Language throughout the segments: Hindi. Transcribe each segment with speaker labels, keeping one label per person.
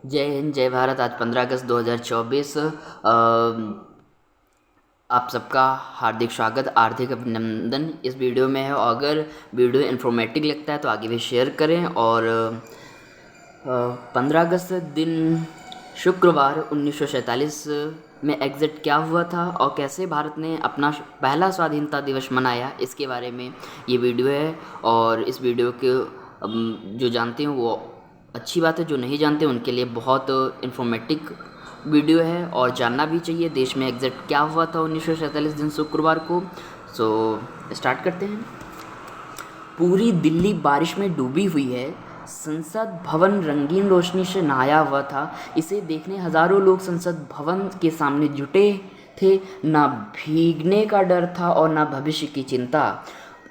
Speaker 1: जय हिंद, जय भारत। आज 15 अगस्त 2024। आप सबका हार्दिक स्वागत, हार्दिक अभिनंदन इस वीडियो में है। और अगर वीडियो इन्फॉर्मेटिव लगता है तो आगे भी शेयर करें। और 15 अगस्त दिन शुक्रवार 1947 में एग्जिट क्या हुआ था और कैसे भारत ने अपना पहला स्वाधीनता दिवस मनाया, इसके बारे में ये वीडियो है। और इस वीडियो के जो जानते हैं वो अच्छी बात है, जो नहीं जानते उनके लिए बहुत इन्फॉर्मेटिव वीडियो है और जानना भी चाहिए देश में एग्जिट क्या हुआ था 1947 दिन शुक्रवार को। सो स्टार्ट करते हैं। पूरी दिल्ली बारिश में डूबी हुई है। संसद भवन रंगीन रोशनी से नहाया हुआ था। इसे देखने हजारों लोग संसद भवन के सामने जुटे थे। ना भीगने का डर था और ना भविष्य की चिंता,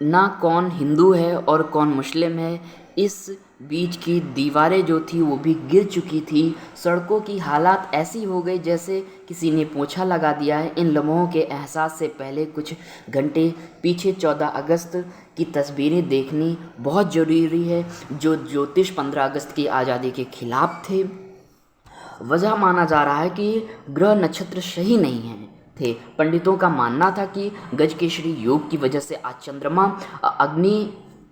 Speaker 1: ना कौन हिंदू है और कौन मुस्लिम है। इस बीच की दीवारें जो थी वो भी गिर चुकी थी। सड़कों की हालात ऐसी हो गई जैसे किसी ने पोछा लगा दिया है। इन लम्हों के एहसास से पहले कुछ घंटे पीछे 14 अगस्त की तस्वीरें देखनी बहुत ज़रूरी है, जो ज्योतिष 15 अगस्त की आज़ादी के खिलाफ थे। वजह माना जा रहा है कि ग्रह नक्षत्र सही नहीं है थे। पंडितों का मानना था कि गजकेसरी योग की वजह से आज चंद्रमा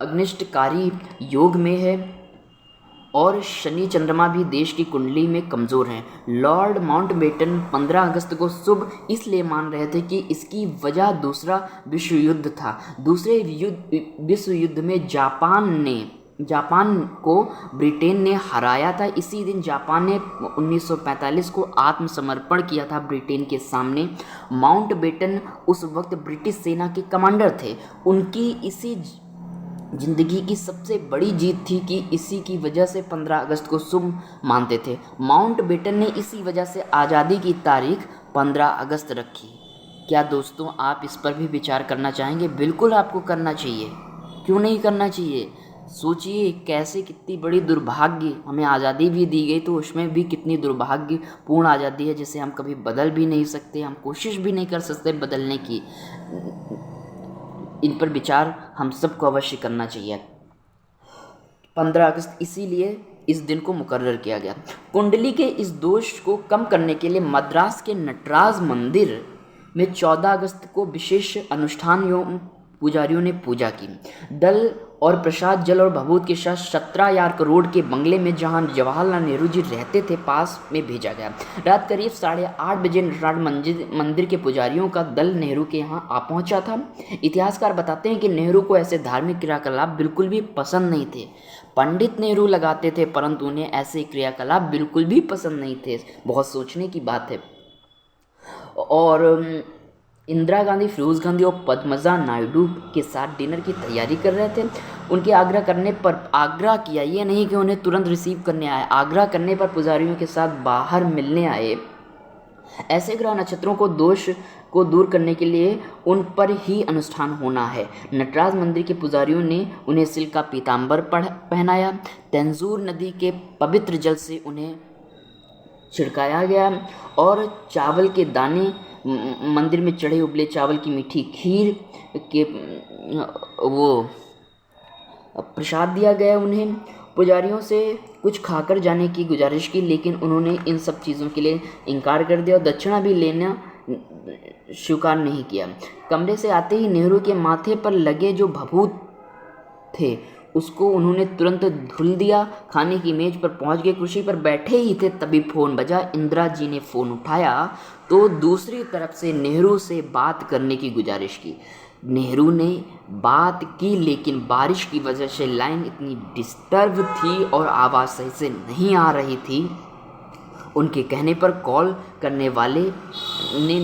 Speaker 1: अग्निष्टकारी योग में है और शनि चंद्रमा भी देश की कुंडली में कमज़ोर हैं। लॉर्ड माउंटबेटन 15 अगस्त को शुभ इसलिए मान रहे थे कि इसकी वजह दूसरा विश्व युद्ध था। दूसरे विश्व युद्ध में जापान को ब्रिटेन ने हराया था। इसी दिन जापान ने 1945 को आत्मसमर्पण किया था ब्रिटेन के सामने। माउंटबेटन उस वक्त ब्रिटिश सेना के कमांडर थे। उनकी इसी जिंदगी की सबसे बड़ी जीत थी कि इसी की वजह से 15 अगस्त को शुभ मानते थे। माउंटबेटन ने इसी वजह से आज़ादी की तारीख 15 अगस्त रखी। क्या दोस्तों आप इस पर भी विचार करना चाहेंगे? बिल्कुल आपको करना चाहिए, क्यों नहीं करना चाहिए। सोचिए कैसे, कितनी बड़ी दुर्भाग्य, हमें आज़ादी भी दी गई तो उसमें भी कितनी दुर्भाग्यपूर्ण आज़ादी है जिसे हम कभी बदल भी नहीं सकते, हम कोशिश भी नहीं कर सकते बदलने की। इन पर विचार हम सबको अवश्य करना चाहिए। 15 अगस्त इसीलिए इस दिन को मुकर्रर किया गया। कुंडली के इस दोष को कम करने के लिए मद्रास के नटराज मंदिर में 14 अगस्त को विशेष अनुष्ठान एवं पुजारियों ने पूजा की। दल और प्रसाद जल और भभूत के साथ 17 यार्क रोड के बंगले में जहां जवाहरलाल नेहरू जी रहते थे पास में भेजा गया। रात करीब 8:30 बजे नटराज मंदिर के पुजारियों का दल नेहरू के यहाँ आ पहुंचा था। इतिहासकार बताते हैं कि नेहरू को ऐसे धार्मिक क्रियाकलाप बिल्कुल भी पसंद नहीं थे। पंडित नेहरू लगाते थे परंतु उन्हें ऐसे क्रियाकलाप बिल्कुल भी पसंद नहीं थे। बहुत सोचने की बात है। और इंदिरा गांधी, फिरोज गांधी और पद्मजा नायडू के साथ डिनर की तैयारी कर रहे थे। उनके आग्रह करने पर, आग्रह किया, ये नहीं कि उन्हें तुरंत रिसीव करने आए, आग्रह करने पर पुजारियों के साथ बाहर मिलने आए। ऐसे ग्रह नक्षत्रों को दोष को दूर करने के लिए उन पर ही अनुष्ठान होना है। नटराज मंदिर के पुजारियों ने उन्हें सिल्क का पीताम्बर पहनाया। तेंजूर नदी के पवित्र जल से उन्हें छिड़काया गया और चावल के दाने, मंदिर में चढ़े उबले चावल की मीठी खीर के वो प्रसाद दिया गया। उन्हें पुजारियों से कुछ खाकर जाने की गुजारिश की, लेकिन उन्होंने इन सब चीज़ों के लिए इनकार कर दिया और दक्षिणा भी लेना स्वीकार नहीं किया। कमरे से आते ही नेहरू के माथे पर लगे जो भभूत थे उसको उन्होंने तुरंत धुल दिया। खाने की मेज पर पहुंच गए, कुर्सी पर बैठे ही थे तभी फ़ोन बजा। इंदिरा जी ने फ़ोन उठाया तो दूसरी तरफ से नेहरू से बात करने की गुजारिश की। नेहरू ने बात की लेकिन बारिश की वजह से लाइन इतनी डिस्टर्ब थी और आवाज़ सही से नहीं आ रही थी। उनके कहने पर कॉल करने वाले ने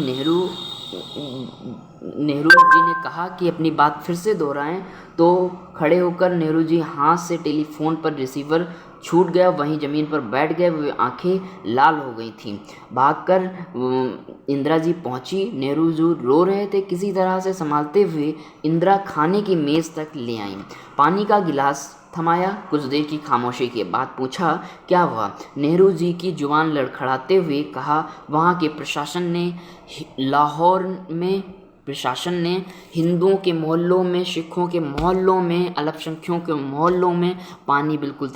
Speaker 1: नेहरू जी ने कहा कि अपनी बात फिर से दोहराएं, तो खड़े होकर नेहरू जी हाथ से टेलीफोन पर रिसीवर छूट गया, वहीं ज़मीन पर बैठ गए। वे आंखें लाल हो गई थीं। भागकर इंदिरा जी पहुंची। नेहरू जी रो रहे थे। किसी तरह से संभालते हुए इंदिरा खाने की मेज़ तक ले आईं। पानी का गिलास थमाया। कुछ देर की खामोशी के बाद पूछा, क्या हुआ? नेहरू जी की जुबान लड़खड़ाते हुए कहा, वहाँ के लाहौर में प्रशासन ने हिंदुओं के मोहल्लों में, सिखों के मोहल्लों में, अल्पसंख्यकों के मोहल्लों में पानी बिल्कुल